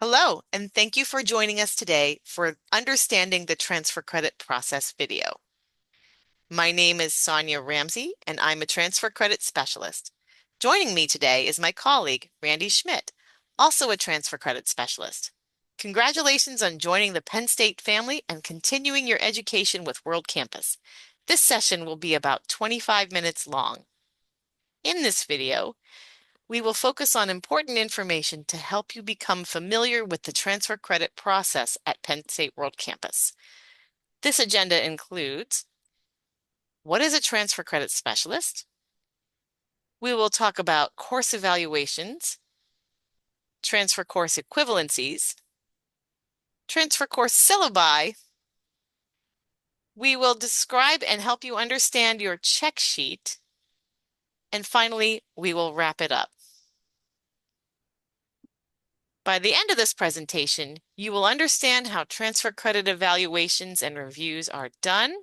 Hello, and thank you for joining us today for Understanding the Transfer Credit Process video. My name is Sonia Ramsey, and I'm a Transfer Credit Specialist. Joining me today is my colleague, Randy Schmidt, also a Transfer Credit Specialist. Congratulations on joining the Penn State family and continuing your education with World Campus. This session will be about 25 minutes long. In this video, we will focus on important information to help you become familiar with the transfer credit process at Penn State World Campus. This agenda includes: what is a transfer credit specialist? We will talk about course evaluations, transfer course equivalencies, transfer course syllabi. We will describe and help you understand your check sheet. And finally, we will wrap it up. By the end of this presentation, you will understand how transfer credit evaluations and reviews are done.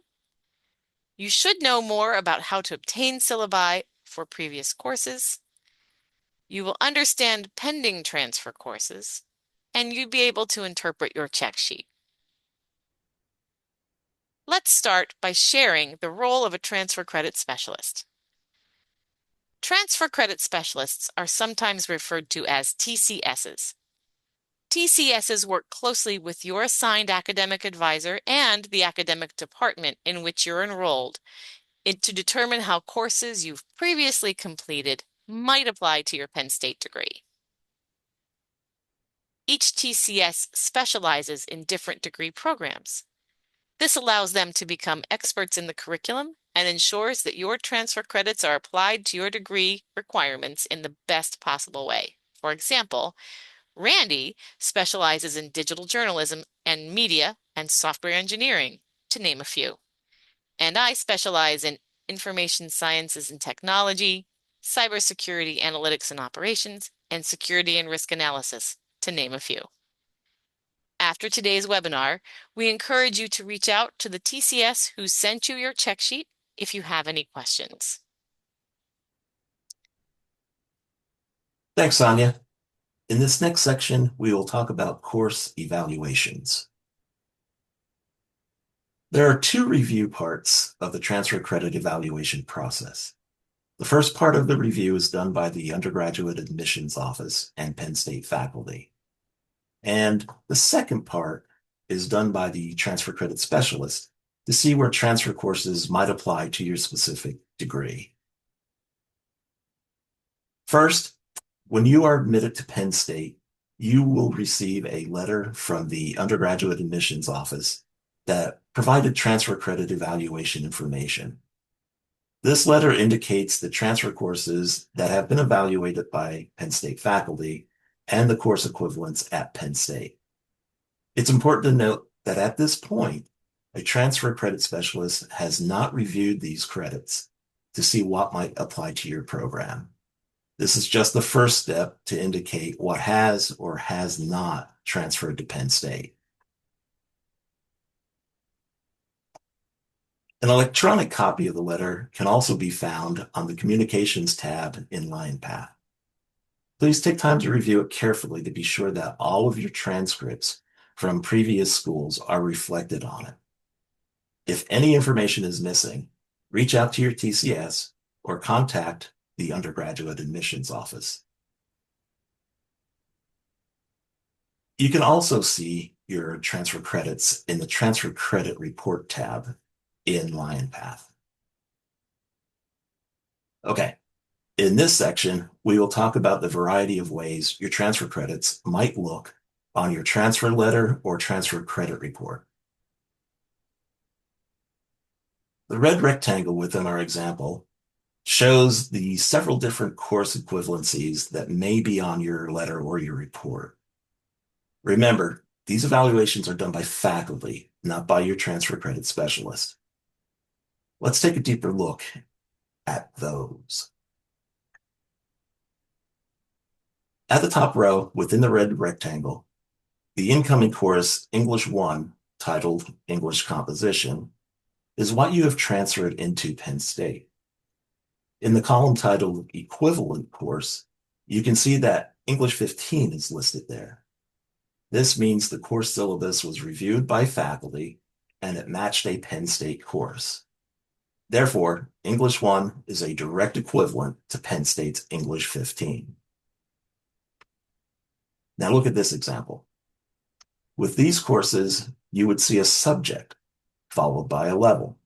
You should know more about how to obtain syllabi for previous courses. You will understand pending transfer courses, and you'll be able to interpret your check sheet. Let's start by sharing the role of a transfer credit specialist. Transfer credit specialists are sometimes referred to as TCSs. TCSs work closely with your assigned academic advisor and the academic department in which you're enrolled to determine how courses you've previously completed might apply to your Penn State degree. Each TCS specializes in different degree programs. This allows them to become experts in the curriculum and ensures that your transfer credits are applied to your degree requirements in the best possible way. For example, Randy specializes in digital journalism and media and software engineering, to name a few. And I specialize in information sciences and technology, cybersecurity analytics and operations, and security and risk analysis, to name a few. After today's webinar, we encourage you to reach out to the TCS who sent you your check sheet if you have any questions. Thanks, Sonia. In this next section, we will talk about course evaluations. There are two review parts of the transfer credit evaluation process. The first part of the review is done by the undergraduate admissions office and Penn State faculty. And the second part is done by the transfer credit specialist to see where transfer courses might apply to your specific degree. First, when you are admitted to Penn State, you will receive a letter from the undergraduate admissions office that provided transfer credit evaluation information. This letter indicates the transfer courses that have been evaluated by Penn State faculty and the course equivalents at Penn State. It's important to note that at this point, a transfer credit specialist has not reviewed these credits to see what might apply to your program. This is just the first step to indicate what has or has not transferred to Penn State. An electronic copy of the letter can also be found on the Communications tab in LionPath. Please take time to review it carefully to be sure that all of your transcripts from previous schools are reflected on it. If any information is missing, reach out to your TCS or contact the undergraduate admissions office. You can also see your transfer credits in the Transfer Credit Report tab in LionPath. Okay, in this section, we will talk about the variety of ways your transfer credits might look on your transfer letter or transfer credit report. The red rectangle within our example shows the several different course equivalencies that may be on your letter or your report. Remember, these evaluations are done by faculty, not by your transfer credit specialist. Let's take a deeper look at those. At the top row, within the red rectangle, the incoming course English 1, titled English Composition, is what you have transferred into Penn State. In the column titled Equivalent Course, you can see that English 15 is listed there. This means the course syllabus was reviewed by faculty and it matched a Penn State course. Therefore, English 1 is a direct equivalent to Penn State's English 15. Now look at this example. With these courses, you would see a subject followed by a level.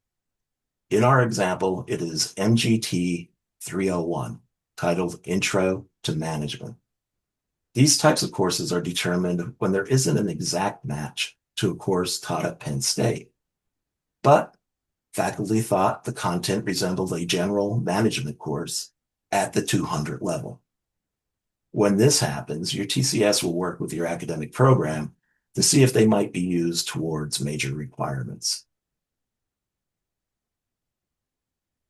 In our example, it is MGT 301, titled Intro to Management. These types of courses are determined when there isn't an exact match to a course taught at Penn State. But faculty thought the content resembled a general management course at the 200 level. When this happens, your TCS will work with your academic program to see if they might be used towards major requirements.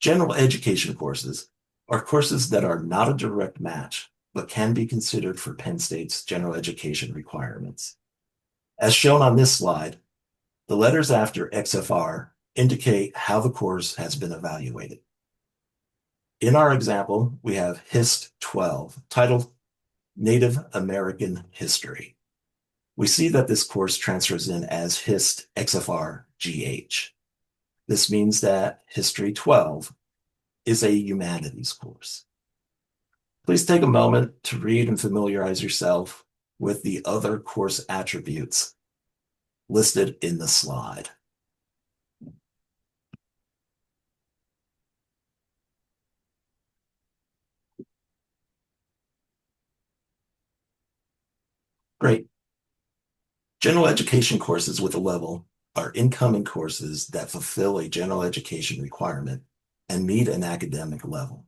General education courses are courses that are not a direct match, but can be considered for Penn State's general education requirements. As shown on this slide, the letters after XFR indicate how the course has been evaluated. In our example, we have HIST 12, titled Native American History. We see that this course transfers in as HIST XFR GH. This means that History 12 is a humanities course. Please take a moment to read and familiarize yourself with the other course attributes listed in the slide. Great. General education courses with a level are incoming courses that fulfill a general education requirement and meet an academic level.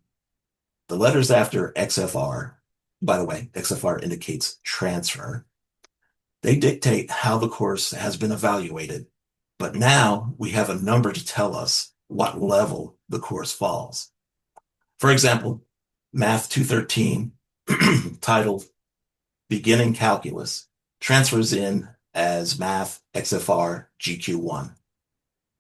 The letters after XFR, by the way, XFR indicates transfer. They dictate how the course has been evaluated, but now we have a number to tell us what level the course falls. For example, Math 213, titled Beginning Calculus, transfers in as Math XFR GQ1.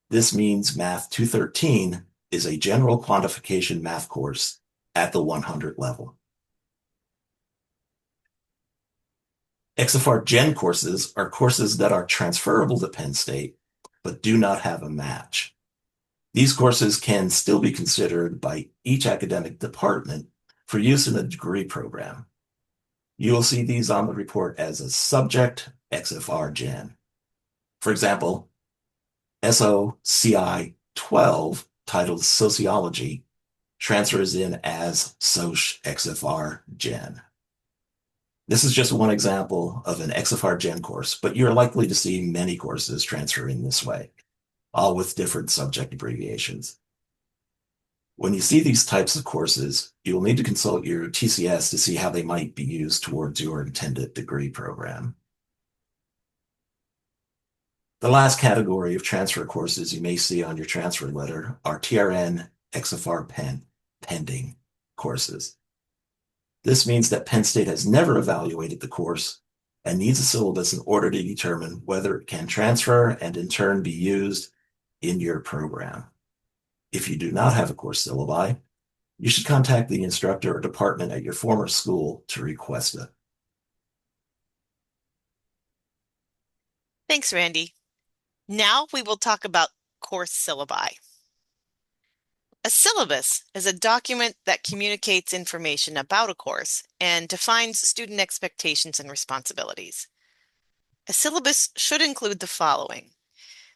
This means Math 213 is a general quantification math course at the 100 level. XFR Gen courses are courses that are transferable to Penn State, but do not have a match. These courses can still be considered by each academic department for use in a degree program. You will see these on the report as a subject XFR Gen. For example, SOCI 12, titled Sociology, transfers in as Soc XFR Gen. This is just one example of an XFR Gen course, but you're likely to see many courses transferring this way, all with different subject abbreviations. When you see these types of courses, you will need to consult your TCS to see how they might be used towards your intended degree program. The last category of transfer courses you may see on your transfer letter are TRN XFR Penn pending courses. This means that Penn State has never evaluated the course and needs a syllabus in order to determine whether it can transfer and in turn be used in your program. If you do not have a course syllabi, you should contact the instructor or department at your former school to request it. Thanks, Randy. Now we will talk about course syllabi. A syllabus is a document that communicates information about a course and defines student expectations and responsibilities. A syllabus should include the following: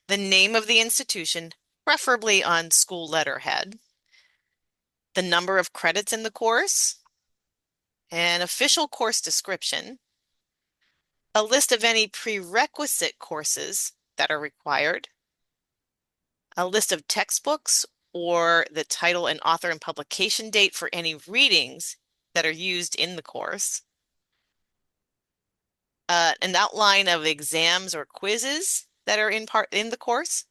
the name of the institution, preferably on school letterhead, the number of credits in the course, an official course description, a list of any prerequisite courses that are required, a list of textbooks or the title and author and publication date for any readings that are used in the course, an outline of exams or quizzes that are in the course,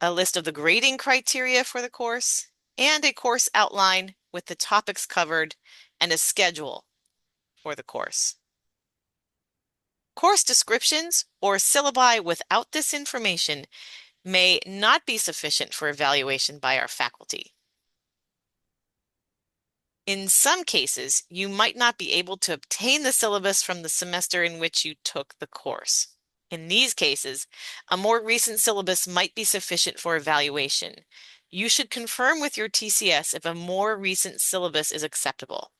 a list of the grading criteria for the course, and a course outline with the topics covered and a schedule for the course. Course descriptions or syllabi without this information may not be sufficient for evaluation by our faculty. In some cases, you might not be able to obtain the syllabus from the semester in which you took the course. In these cases, a more recent syllabus might be sufficient for evaluation. You should confirm with your TCS if a more recent syllabus is acceptable.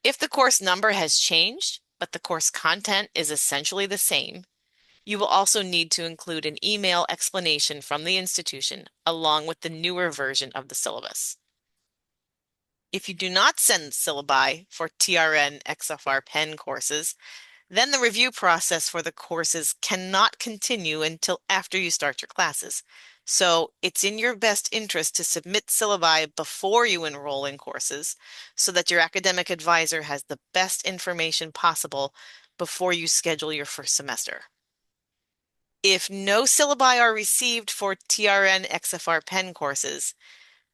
If the course number has changed, but the course content is essentially the same, you will also need to include an email explanation from the institution along with the newer version of the syllabus. If you do not send syllabi for TRN XFR Penn courses, then the review process for the courses cannot continue until after you start your classes. So it's in your best interest to submit syllabi before you enroll in courses so that your academic advisor has the best information possible before you schedule your first semester. If no syllabi are received for TRN XFR Penn courses,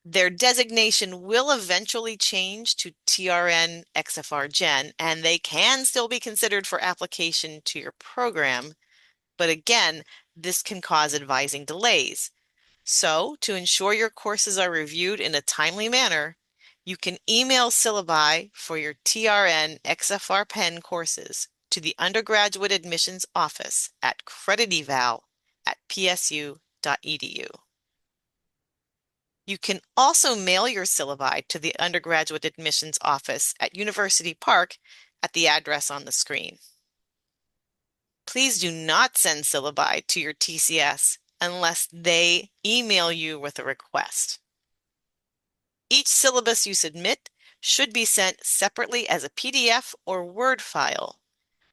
their designation will eventually change to TRN XFR Gen, and they can still be considered for application to your program. But again, this can cause advising delays. So, to ensure your courses are reviewed in a timely manner, you can email syllabi for your TRN XFR Penn courses to the undergraduate admissions office at crediteval@psu.edu. You can also mail your syllabi to the undergraduate admissions office at University Park at the address on the screen. Please do not send syllabi to your TCS unless they email you with a request. Each syllabus you submit should be sent separately as a PDF or Word file.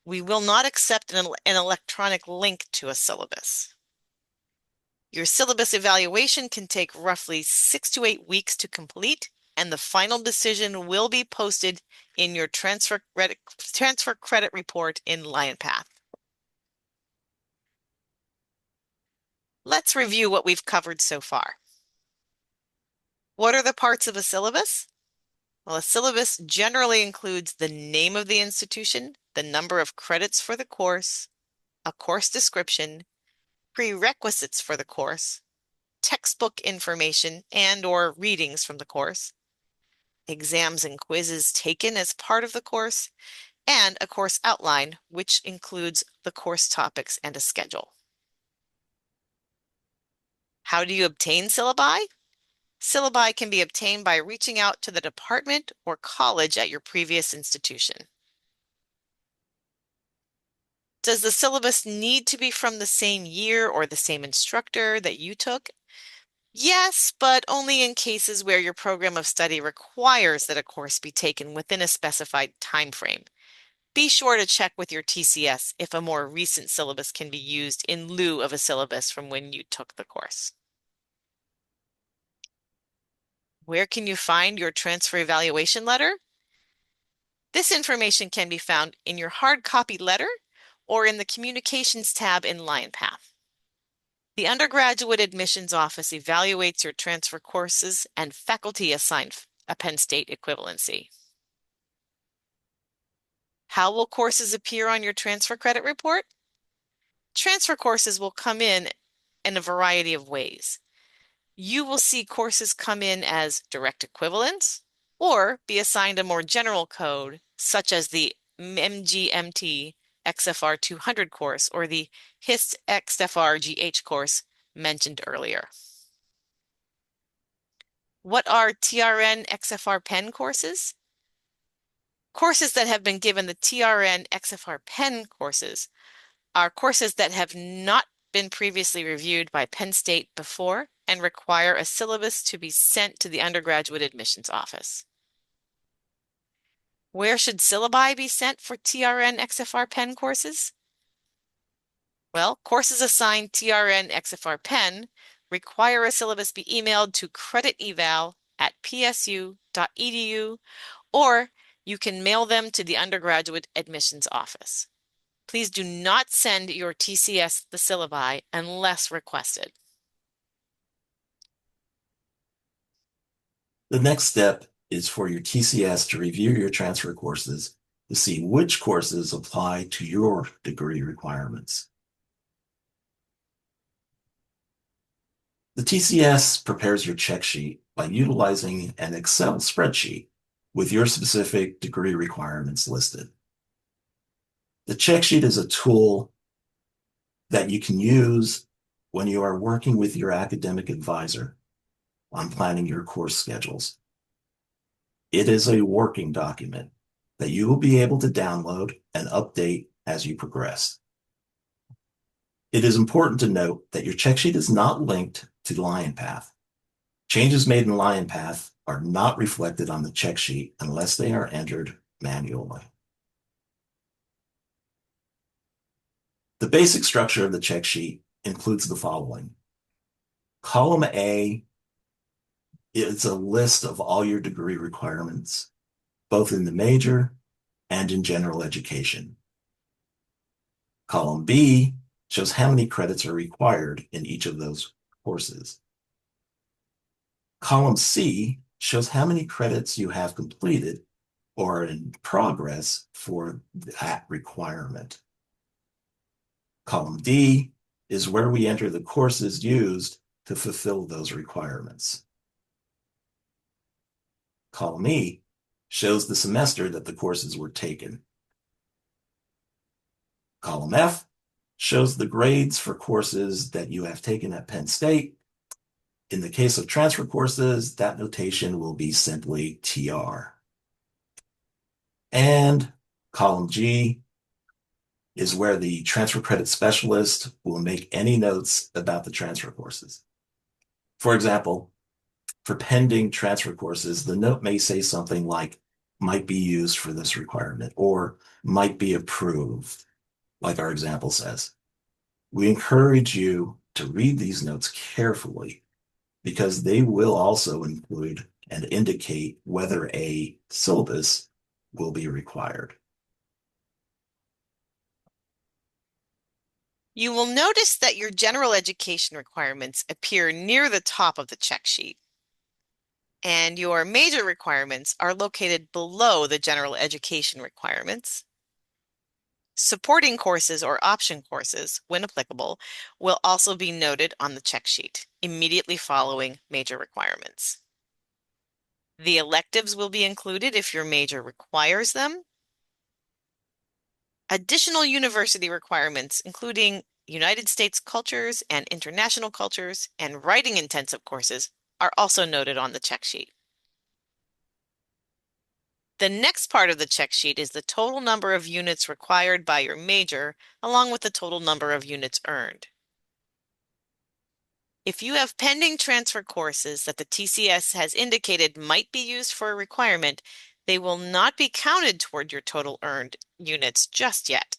We will not accept an electronic link to a syllabus. Your syllabus evaluation can take roughly 6 to 8 weeks to complete, and the final decision will be posted in your transfer credit report in LionPath. Let's review what we've covered so far. What are the parts of a syllabus? Well, a syllabus generally includes the name of the institution, the number of credits for the course, a course description, prerequisites for the course, textbook information and/or readings from the course, exams and quizzes taken as part of the course, and a course outline, which includes the course topics and a schedule. How do you obtain syllabi? Syllabi can be obtained by reaching out to the department or college at your previous institution. Does the syllabus need to be from the same year or the same instructor that you took? Yes, but only in cases where your program of study requires that a course be taken within a specified time frame. Be sure to check with your TCS if a more recent syllabus can be used in lieu of a syllabus from when you took the course. Where can you find your transfer evaluation letter? This information can be found in your hard copy letter or in the Communications tab in LionPath. The undergraduate admissions office evaluates your transfer courses and faculty assign a Penn State equivalency. How will courses appear on your transfer credit report? Transfer courses will come in a variety of ways. You will see courses come in as direct equivalents or be assigned a more general code, such as the MGMT XFR 200 course or the HIST XFR GH course mentioned earlier. What are TRN XFR Penn courses? Courses that have been given the TRN XFR Penn courses are courses that have not been previously reviewed by Penn State before and require a syllabus to be sent to the undergraduate admissions office. Where should syllabi be sent for TRN XFR Penn courses? Well, courses assigned TRN XFR Penn require a syllabus be emailed to crediteval@psu.edu, or you can mail them to the undergraduate admissions office. Please do not send your TCS the syllabi unless requested. The next step is for your TCS to review your transfer courses to see which courses apply to your degree requirements. The TCS prepares your check sheet by utilizing an Excel spreadsheet with your specific degree requirements listed. The check sheet is a tool that you can use when you are working with your academic advisor on planning your course schedules. It is a working document that you will be able to download and update as you progress. It is important to note that your check sheet is not linked to LionPath. Changes made in LionPath are not reflected on the check sheet unless they are entered manually. The basic structure of the check sheet includes the following. Column A is a list of all your degree requirements, both in the major and in general education. Column B shows how many credits are required in each of those courses. Column C shows how many credits you have completed or are in progress for that requirement. Column D is where we enter the courses used to fulfill those requirements. Column E shows the semester that the courses were taken. Column F shows the grades for courses that you have taken at Penn State. In the case of transfer courses, that notation will be simply TR. And column G is where the transfer credit specialist will make any notes about the transfer courses. For example, for pending transfer courses, the note may say something like, might be used for this requirement, or might be approved, like our example says. We encourage you to read these notes carefully because they will also include and indicate whether a syllabus will be required. You will notice that your general education requirements appear near the top of the check sheet, and your major requirements are located below the general education requirements. Supporting courses or option courses, when applicable, will also be noted on the check sheet immediately following major requirements. The electives will be included if your major requires them. Additional university requirements, including United States cultures and international cultures and writing intensive courses, are also noted on the check sheet. The next part of the check sheet is the total number of units required by your major, along with the total number of units earned. If you have pending transfer courses that the TCS has indicated might be used for a requirement, they will not be counted toward your total earned units just yet.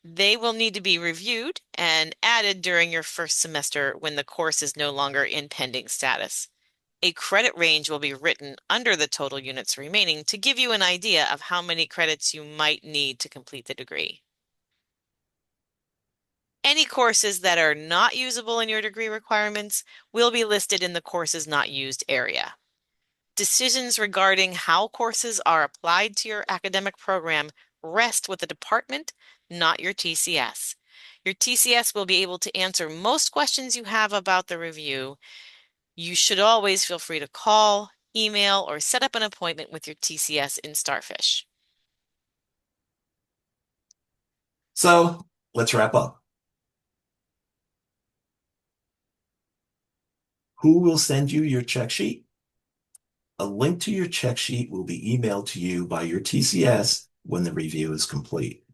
They will need to be reviewed and added during your first semester when the course is no longer in pending status. A credit range will be written under the total units remaining to give you an idea of how many credits you might need to complete the degree. Any courses that are not usable in your degree requirements will be listed in the courses not used area. Decisions regarding how courses are applied to your academic program rest with the department, not your TCS. Your TCS will be able to answer most questions you have about the review. You should always feel free to call, email, or set up an appointment with your TCS in Starfish. So let's wrap up. Who will send you your check sheet? A link to your check sheet will be emailed to you by your TCS when the review is complete.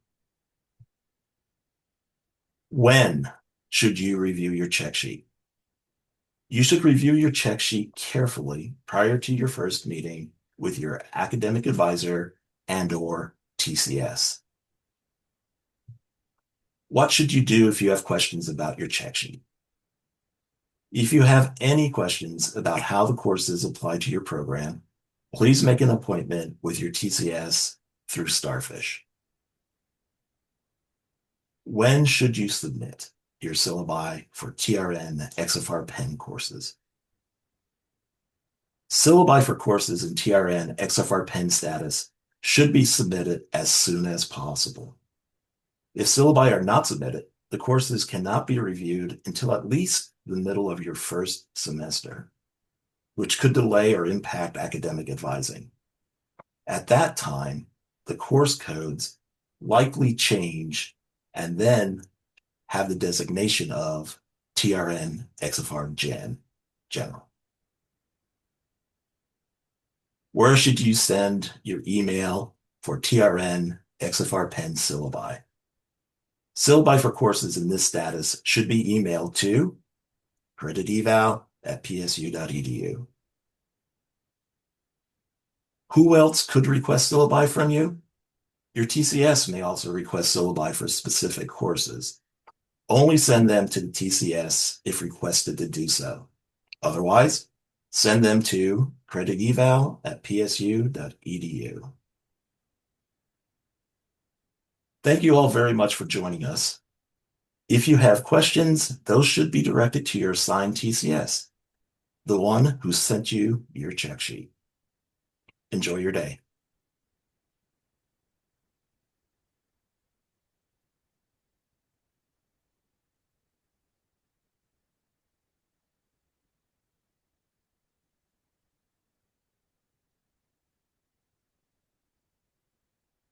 When should you review your check sheet? You should review your check sheet carefully prior to your first meeting with your academic advisor and/or TCS. What should you do if you have questions about your check sheet? If you have any questions about how the courses apply to your program, please make an appointment with your TCS through Starfish. When should you submit your syllabi for TRN XFR Penn courses? Syllabi for courses in TRN XFR Penn status should be submitted as soon as possible. If syllabi are not submitted, the courses cannot be reviewed until at least the middle of your first semester, which could delay or impact academic advising. At that time, the course codes likely change and then have the designation of TRN XFR General. Where should you send your email for TRN XFR Penn Syllabi? Syllabi for courses in this status should be emailed to crediteval@psu.edu. Who else could request syllabi from you? Your TCS may also request syllabi for specific courses. Only send them to the TCS if requested to do so. Otherwise, send them to crediteval@psu.edu. Thank you all very much for joining us. If you have questions, those should be directed to your assigned TCS, the one who sent you your check sheet. Enjoy your day.